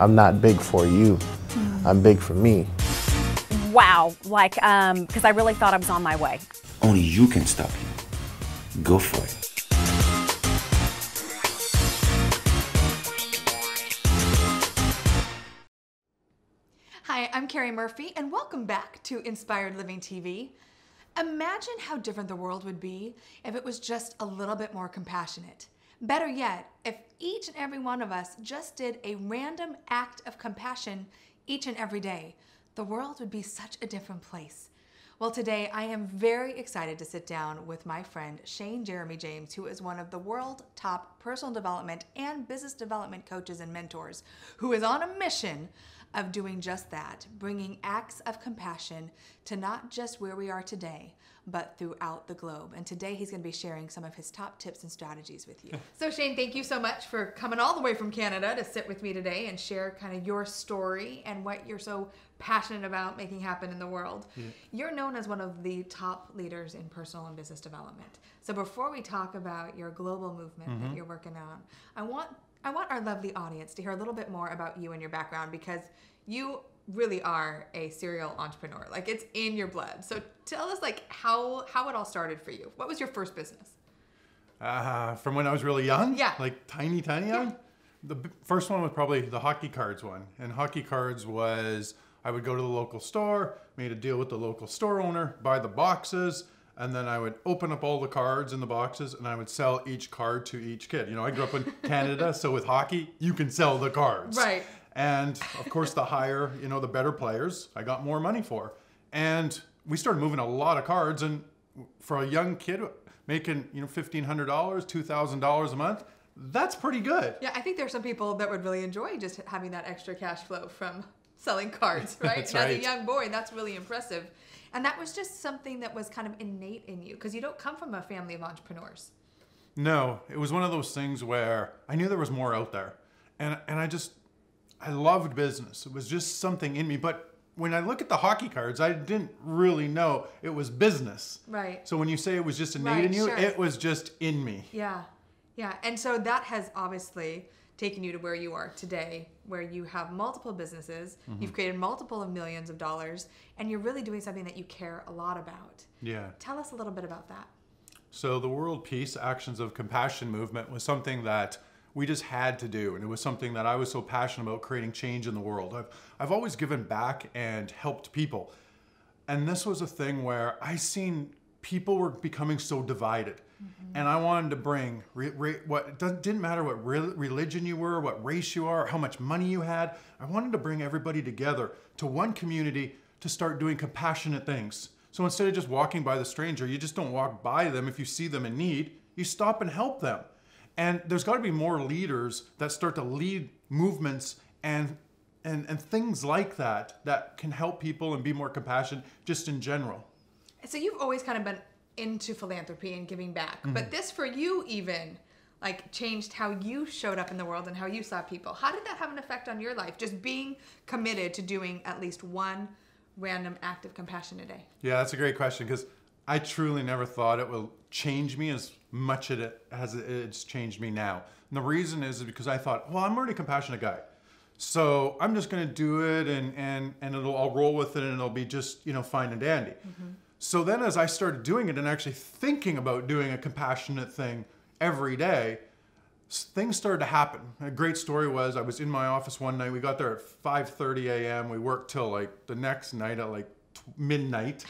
I'm not big for you. I'm big for me. Wow, like, because I really thought I was on my way. Only you can stop you. Go for it. Hi, I'm Keri Murphy, and welcome back to Inspired Living TV. Imagine how different the world would be if it was just a little bit more compassionate. Better yet, if each and every one of us just did a random act of compassion each and every day, the world would be such a different place. Well, today I am very excited to sit down with my friend Shane Jeremy James, who is one of the world top personal development and business development coaches and mentors, who is on a mission of doing just that, bringing acts of compassion to not just where we are today, but throughout the globe. And today he's going to be sharing some of his top tips and strategies with you. So Shane, thank you so much for coming all the way from Canada to sit with me today and share kind of your story and what you're so passionate about making happen in the world. Yeah. You're known as one of the top leaders in personal and business development. So before we talk about your global movement that you're working on, I want our lovely audience to hear a little bit more about you and your background, because you really are a serial entrepreneur. Like, it's in your blood. So tell us, like, how it all started for you. What was your first business? From when I was really young? Yeah. Like tiny young? The first one was probably the hockey cards one. And hockey cards was, I would go to the local store, made a deal with the local store owner, buy the boxes, and then I would open up all the cards in the boxes and I would sell each card to each kid. You know, I grew up in Canada, so with hockey, you can sell the cards. Right. And of course, the higher, the better players, I got more money for. And we started moving a lot of cards, and for a young kid making, $1,500, $2,000 a month, that's pretty good. Yeah, I think there's some people that would really enjoy just having that extra cash flow from selling cards, right? That's and right. As a young boy, that's really impressive. And that was just something that was kind of innate in you, because you don't come from a family of entrepreneurs. No, it was one of those things where I knew there was more out there. And I loved business. It was just something in me. But when I look at the hockey cards, I didn't really know it was business. Right. So when you say it was just innate in you, sure. It was just in me. Yeah. Yeah. And so that has obviously taken you to where you are today, where you have multiple businesses, you've created multiple of millions of dollars, and you're really doing something that you care a lot about. Yeah. Tell us a little bit about that. So the World Peace Actions of Compassion movement was something that we just had to do. And it was something that I was so passionate about, creating change in the world. I've always given back and helped people. And this was a thing where I seen people were becoming so divided. And I wanted to bring didn't matter what religion you were, what race you are, or how much money you had. I wanted to bring everybody together to one community to start doing compassionate things. So instead of just walking by the stranger, you just don't walk by them. If you see them in need, you stop and help them. And there's got to be more leaders that start to lead movements and things like that can help people and be more compassionate just in general. So you've always kind of been into philanthropy and giving back, but this for you even like changed how you showed up in the world and how you saw people. How did that have an effect on your life, just being committed to doing at least one random act of compassion a day? Yeah, that's a great question, because I truly never thought it will change me as much as it's changed me now. And the reason is because I thought, well, I'm already a compassionate guy, so I'm just going to do it and I'll roll with it and it'll be just, fine and dandy. So then as I started doing it and actually thinking about doing a compassionate thing every day, things started to happen. A great story was, I was in my office one night. We got there at 5:30 a.m. We worked till like the next night at like midnight.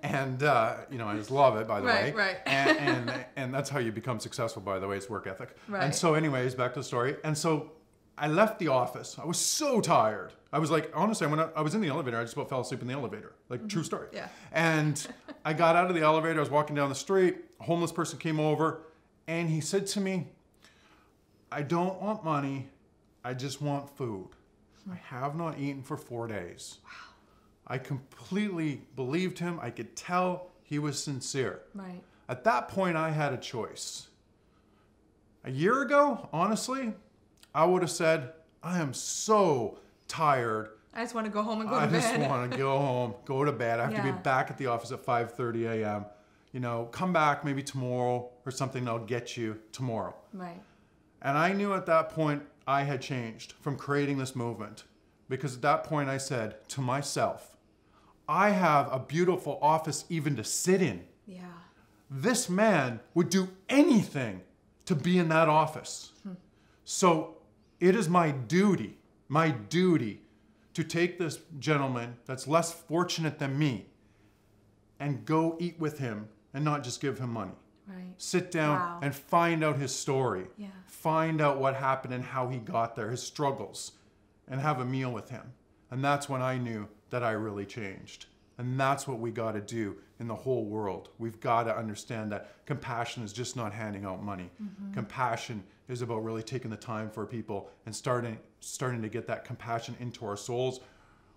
And, I just love it, by the way. Right. And that's how you become successful, by the way, it's work ethic. Right. And so anyways, back to the story. And so I left the office. I was so tired. I was like, honestly, when I was in the elevator, I just about fell asleep in the elevator. Like, true story. Yeah. And I got out of the elevator. I was walking down the street. A homeless person came over, and he said to me, I don't want money. I just want food. I have not eaten for 4 days. Wow. I completely believed him. I could tell he was sincere. Right. At that point, I had a choice. A year ago, honestly, I would have said, I am so tired. I just want to go home and go to bed. I just want to go home, go to bed. I have to be Yeah. back at the office at 5:30 a.m. Come back maybe tomorrow or something, and I'll get you tomorrow. Right. And I knew at that point I had changed from creating this movement. Because at that point I said to myself, I have a beautiful office even to sit in. Yeah. This man would do anything to be in that office. So it is my duty to take this gentleman that's less fortunate than me and go eat with him and not just give him money. Right. Sit down Wow. and find out his story. Yeah. Find out what happened and how he got there, his struggles, and have a meal with him. And that's when I knew that I really changed. And that's what we got to do in the whole world. We've got to understand that compassion is just not handing out money. Compassion is about really taking the time for people and starting to get that compassion into our souls,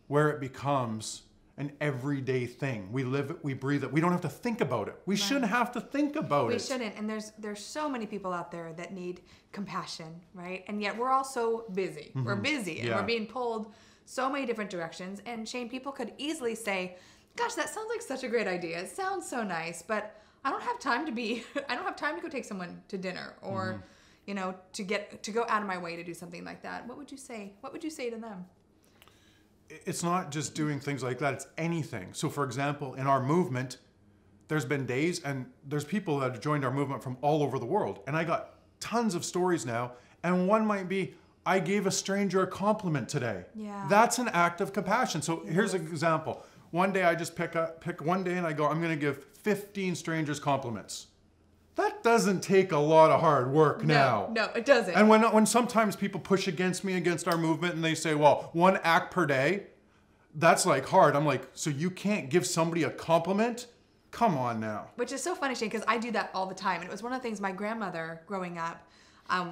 where it becomes an everyday thing. We live it, we breathe it. We don't have to think about it. We shouldn't have to think about it. We shouldn't. And there's so many people out there that need compassion, right? And yet we're all so busy. We're busy and Yeah. we're being pulled so many different directions. And Shane, people could easily say, gosh, that sounds like such a great idea. It sounds so nice, but I don't have time to go take someone to dinner or, you know, to go out of my way to do something like that. What would you say? What would you say to them? It's not just doing things like that, it's anything. So for example, in our movement, there's been days and there's people that have joined our movement from all over the world. And I got tons of stories now. And one might be, I gave a stranger a compliment today. Yeah. That's an act of compassion. So here's an example. One day I just pick one day and I go, I'm gonna give 15 strangers compliments. That doesn't take a lot of hard work now. No, it doesn't. And when sometimes people push against me, against our movement, and they say, well, one act per day, that's like hard. I'm like, so you can't give somebody a compliment? Come on now. Which is so funny, Shane, because I do that all the time. And it was one of the things my grandmother growing up,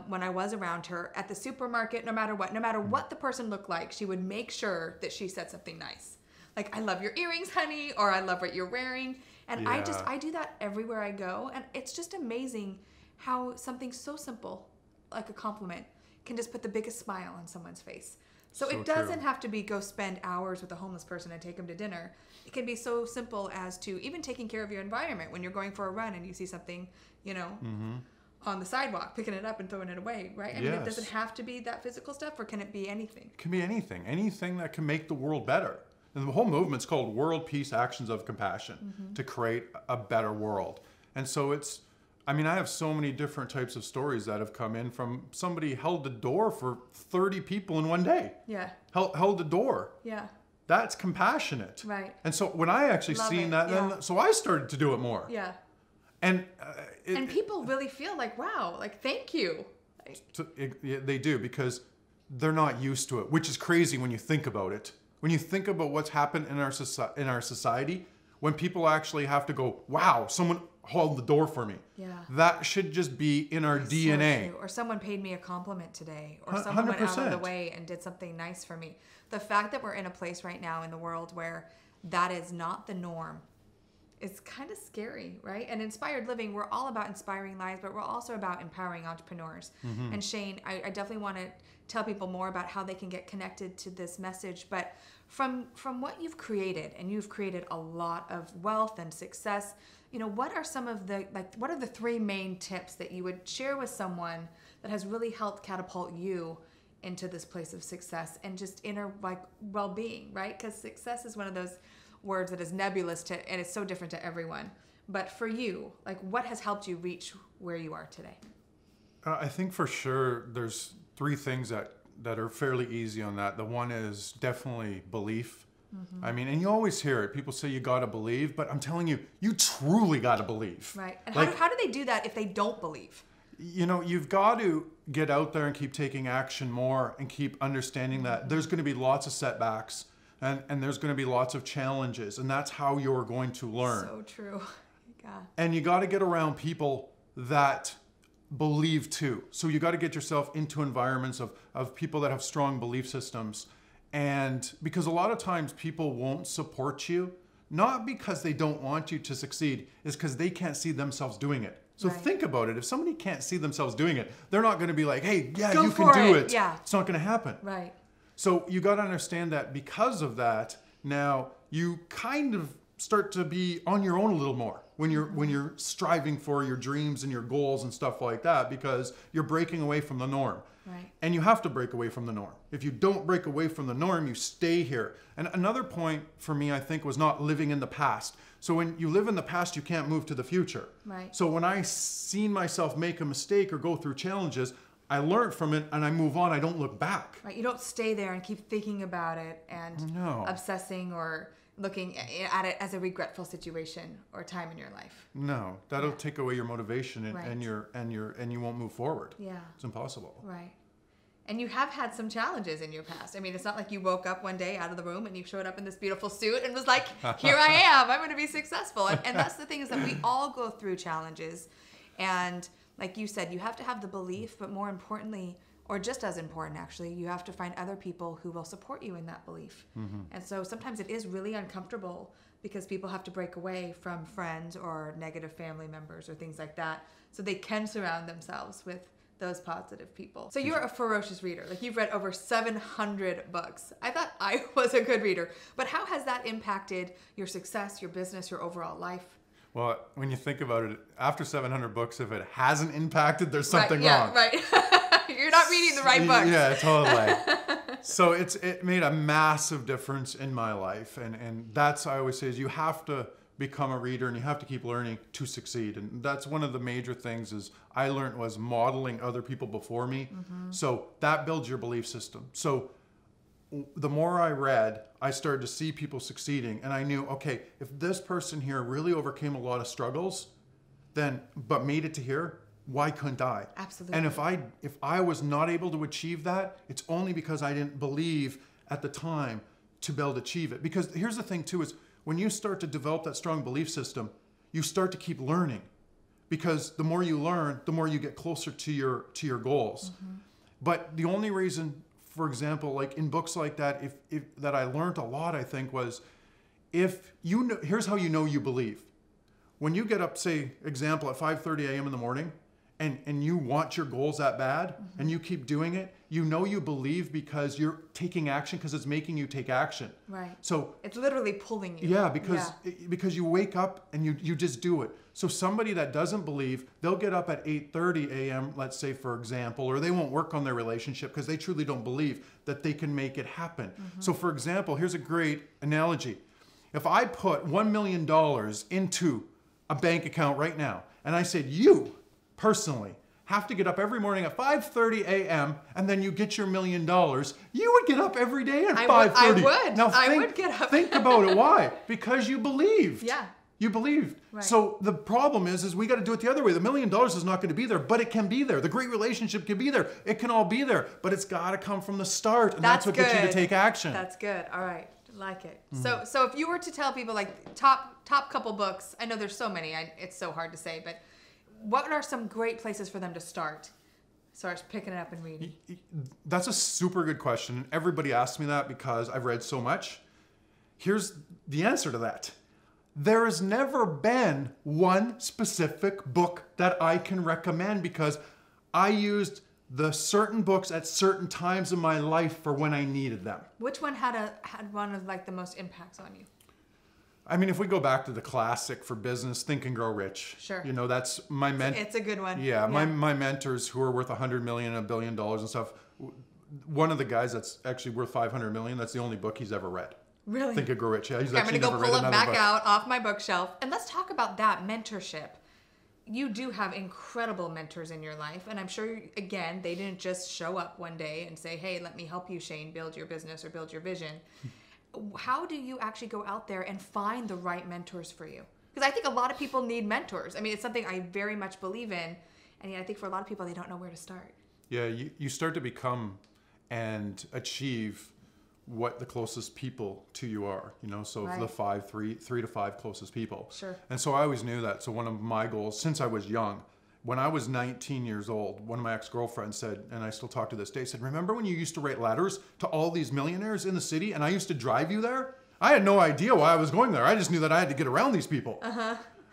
when I was around her at the supermarket, no matter what the person looked like, she would make sure that she said something nice. Like, I love your earrings, honey, or I love what you're wearing. And Yeah. I do that everywhere I go. And it's just amazing how something so simple, like a compliment, can just put the biggest smile on someone's face. So it doesn't have to be go spend hours with a homeless person and take them to dinner. It can be so simple as to even taking care of your environment when you're going for a run and you see something, you know, on the sidewalk, picking it up and throwing it away, right? I mean, it doesn't have to be that physical stuff, or can it be anything? It can be anything. Anything that can make the world better. And the whole movement's called World Peace Actions of Compassion, to create a better world. And so it's, I mean, I have so many different types of stories that have come in from somebody held the door for 30 people in one day. Yeah. Held the door. Yeah. That's compassionate. Right. And so when I actually Love seen it, that, yeah. then so I started to do it more. Yeah. And And people really feel like, wow, like, thank you. they do, because they're not used to it, which is crazy when you think about it. When you think about what's happened in our society, when people actually have to go, wow, someone held the door for me. Yeah. That should just be in our DNA. So true. Or someone paid me a compliment today, or someone went out of the 100%. way and did something nice for me. The fact that we're in a place right now in the world where that is not the norm is kind of scary, right? And Inspired Living, we're all about inspiring lives, but we're also about empowering entrepreneurs. And Shane, I definitely want to tell people more about how they can get connected to this message. But from what you've created, and you've created a lot of wealth and success, you know, what are some of the, like, what are the 3 main tips that you would share with someone that has really helped catapult you into this place of success and just inner, like, well-being, right? Because success is one of those words that is nebulous to, and it's so different to everyone. But for you, like, what has helped you reach where you are today? I think for sure there's 3 things that are fairly easy on that. The one is definitely belief. I mean, and you always hear it. People say you got to believe, but I'm telling you, you truly got to believe. Right. And Like, how do they do that if they don't believe? you know, you've got to get out there and keep taking action more and keep understanding that there's going to be lots of setbacks and there's going to be lots of challenges, and that's how you're going to learn. So true. Yeah. And you got to get around people that believe too. So you got to get yourself into environments of people that have strong belief systems. And because a lot of times people won't support you, not because they don't want you to succeed, is because they can't see themselves doing it. So Right. think about it. If somebody can't see themselves doing it, they're not going to be like, hey, yeah, Go you can for do it. it. Yeah. It's not going to happen. Right. So you got to understand that because of that, now you kind of start to be on your own a little more when you're striving for your dreams and your goals and stuff like that, because you're breaking away from the norm. Right. And you have to break away from the norm. If you don't break away from the norm, you stay here. And another point for me, I think, was not living in the past. So when you live in the past, you can't move to the future. Right. So when I seen myself make a mistake or go through challenges, I learned from it and I move on. I don't look back. Right. You don't stay there and keep thinking about it and No. obsessing or looking at it as a regretful situation or time in your life. No, that'll take away your motivation Right. and you won't move forward. Yeah. It's impossible. Right. And you have had some challenges in your past. I mean, it's not like you woke up one day out of the room and you showed up in this beautiful suit and was like, here I am, I'm going to be successful. And that's the thing, is that we all go through challenges. And like you said, you have to have the belief, but more importantly, or just as important actually, you have to find other people who will support you in that belief. And so sometimes it is really uncomfortable because people have to break away from friends or negative family members or things like that so they can surround themselves with those positive people. So you're a ferocious reader. Like, you've read over 700 books. I thought I was a good reader, but how has that impacted your success, your business, your overall life? Well, when you think about it, after 700 books, if it hasn't impacted, there's something yeah, wrong. Right. You're not reading the right books. Yeah, totally. So it made a massive difference in my life. And that's, I always say, is you have to become a reader and you have to keep learning to succeed. And that's one of the major things is I learned was modeling other people before me. So that builds your belief system. So the more I read, I started to see people succeeding, and I knew, okay, if this person here really overcame a lot of struggles, but made it to here, why couldn't I? Absolutely. And if I was not able to achieve that, it's only because I didn't believe at the time to be able to achieve it. Because here's the thing too, is when you start to develop that strong belief system, you start to keep learning. Because the more you learn, the more you get closer to your goals. But the only reason, for example, like in books like that, if that I learned a lot, I think, was if you know, here's how you know you believe. When you get up, say, example, at 5:30 a.m. in the morning, and you want your goals that bad, and you keep doing it, you know you believe because you're taking action, because it's making you take action. Right. So it's literally pulling you. yeah, because you wake up and you just do it. So somebody that doesn't believe, they'll get up at 8:30 a.m., let's say, for example, or they won't work on their relationship because they truly don't believe that they can make it happen. So for example, here's a great analogy. If I put $1 million into a bank account right now, and I said, you personally have to get up every morning at 5:30 a.m. and then you get your $1 million, you would get up every day at 5:30. I would. Now I would get up. Think about it. Why? Because you believed. Yeah. You believed. Right. So the problem is we got to do it the other way. The $1 million is not going to be there, but it can be there. The great relationship can be there. It can all be there, but it's got to come from the start, and that's what gets you to take action. That's good. All right. Like it. So if you were to tell people, like, top couple books, I know there's so many, it's so hard to say, but what are some great places for them to start picking it up and reading? That's a super good question. And everybody asks me that because I've read so much. Here's the answer to that. There has never been one specific book that I can recommend because I used the certain books at certain times in my life for when I needed them. Which one had one of, like, the most impacts on you? I mean, if we go back to the classic for business, Think and Grow Rich. Sure. You know, that's my mentor. It's a good one. Yeah, my mentors who are worth $100 million and $1 billion and stuff. One of the guys that's actually worth $500 million, that's the only book he's ever read. Really? Think and Grow Rich. Yeah, he's Okay, I'm actually going to never go pull read it another back book. out off my bookshelf. And let's talk about that mentorship. You do have incredible mentors in your life. And I'm sure, again, they didn't just show up one day and say, hey, let me help you, Shane, build your business or build your vision. How do you actually go out there and find the right mentors for you? Because I think a lot of people need mentors. I mean, it's something I very much believe in. And yet I think for a lot of people, they don't know where to start. Yeah, you start to become and achieve what the closest people to you are, you know, so Right. the three to five closest people. Sure. And so I always knew that. So one of my goals since I was young, when I was 19 years old, one of my ex-girlfriends said, and I still talk to this day, said, remember when you used to write letters to all these millionaires in the city and I used to drive you there? I had no idea why I was going there. I just knew that I had to get around these people.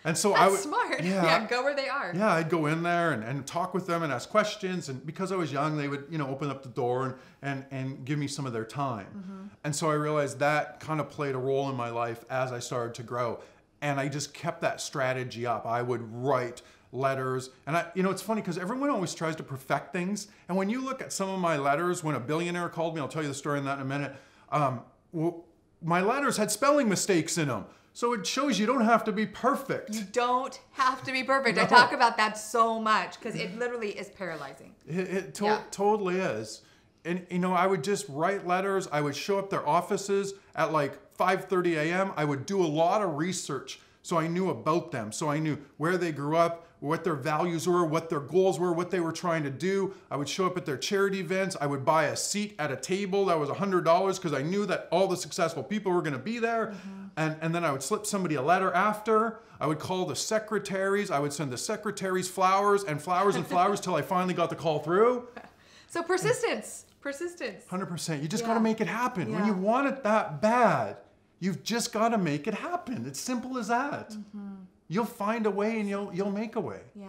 And so I That's would, smart. Yeah, Yeah, go where they are. yeah, I'd go in there and talk with them and ask questions. And because I was young, they would, you know, open up the door and give me some of their time. And so I realized that kind of played a role in my life as I started to grow. And I just kept that strategy up. I would write letters. And it's funny because everyone always tries to perfect things. And when you look at some of my letters, when a billionaire called me, I'll tell you the story on that in a minute. My letters had spelling mistakes in them. So it shows you don't have to be perfect. You don't have to be perfect. No. I talk about that so much because it literally is paralyzing. It totally is. And, I would just write letters. I would show up their offices at like 5:30 a.m. I would do a lot of research so I knew about them. So I knew where they grew up, what their values were, what their goals were, what they were trying to do. I would show up at their charity events. I would buy a seat at a table that was $100 because I knew that all the successful people were going to be there. And then I would slip somebody a letter after. I would call the secretaries. I would send the secretaries flowers and flowers and flowers till I finally got the call through. So persistence. Persistence. 100%. You just got to make it happen. When you want it that bad, you've just got to make it happen. It's simple as that. You'll find a way and you'll make a way. Yeah.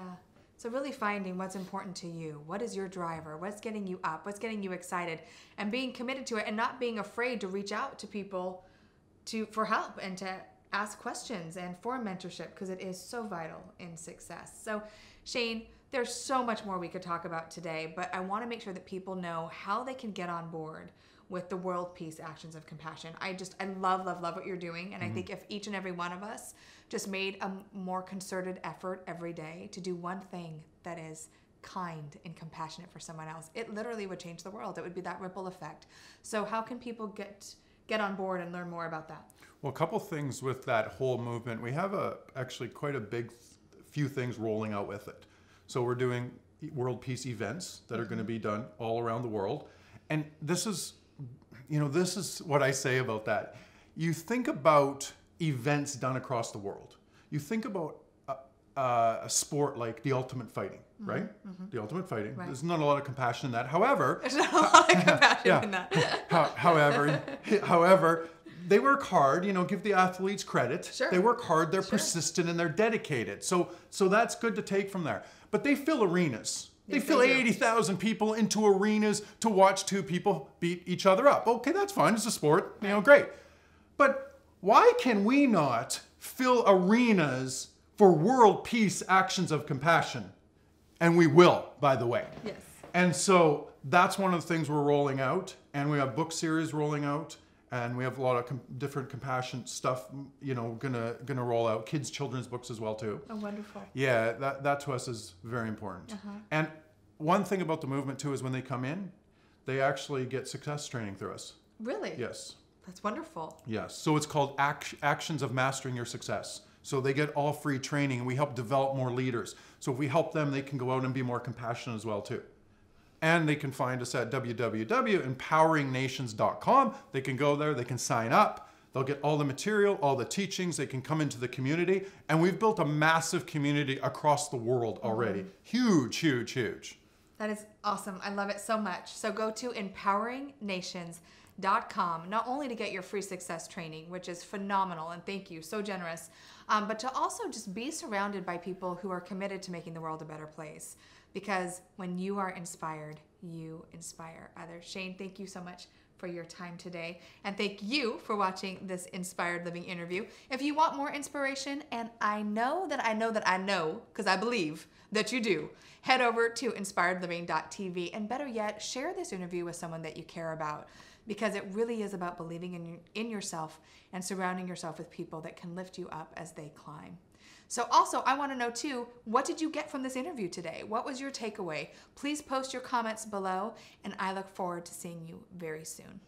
So really finding what's important to you. What is your driver? What's getting you up? What's getting you excited? And being committed to it and not being afraid to reach out to people for help and to ask questions and for mentorship because it is so vital in success. So Shane, there's so much more we could talk about today, but I want to make sure that people know how they can get on board with the World Peace Actions of Compassion. I love what you're doing. And I think if each and every one of us just made a more concerted effort every day to do one thing that is kind and compassionate for someone else, it literally would change the world. It would be that ripple effect. So how can people get on board and learn more about that? Well, a couple things with that whole movement. We have actually quite a big few things rolling out with it. So we're doing world peace events that are going to be done all around the world. And this is what I say about that. You think about events done across the world. You think about a sport like the ultimate fighting, right? The ultimate fighting. Right. There's not a lot of compassion in that. However, there's not a lot of compassion in that. However, they work hard, give the athletes credit. Sure. They work hard, they're persistent, and they're dedicated. So that's good to take from there. But they fill arenas. They fill 80,000 people into arenas to watch two people beat each other up. Okay, that's fine. It's a sport. Great. But why can we not fill arenas for world peace actions of compassion? And we will, by the way. Yes. And so that's one of the things we're rolling out. And we have book series rolling out. And we have a lot of different compassion stuff, gonna roll out. Kids' children's books as well too. Oh, wonderful. Yeah, that to us is very important. And one thing about the movement too is when they come in, they actually get success training through us. Really? Yes. That's wonderful. Yes. So it's called Actions of Mastering Your Success. So they get all free training, and we help develop more leaders. So if we help them, they can go out and be more compassionate as well too. And they can find us at www.empoweringnations.com. They can go there, they can sign up. They'll get all the material, all the teachings. They can come into the community. And we've built a massive community across the world already. Huge, huge, huge. That is awesome. I love it so much. So go to empoweringnations.com, not only to get your free success training, which is phenomenal, and thank you, so generous, but to also just be surrounded by people who are committed to making the world a better place. Because when you are inspired, you inspire others. Shane, thank you so much for your time today. And thank you for watching this Inspired Living interview. If you want more inspiration, and I know, because I believe that you do, head over to inspiredliving.tv, and better yet, share this interview with someone that you care about, because it really is about believing in yourself and surrounding yourself with people that can lift you up as they climb. So also, I want to know too, what did you get from this interview today? What was your takeaway? Please post your comments below, and I look forward to seeing you very soon.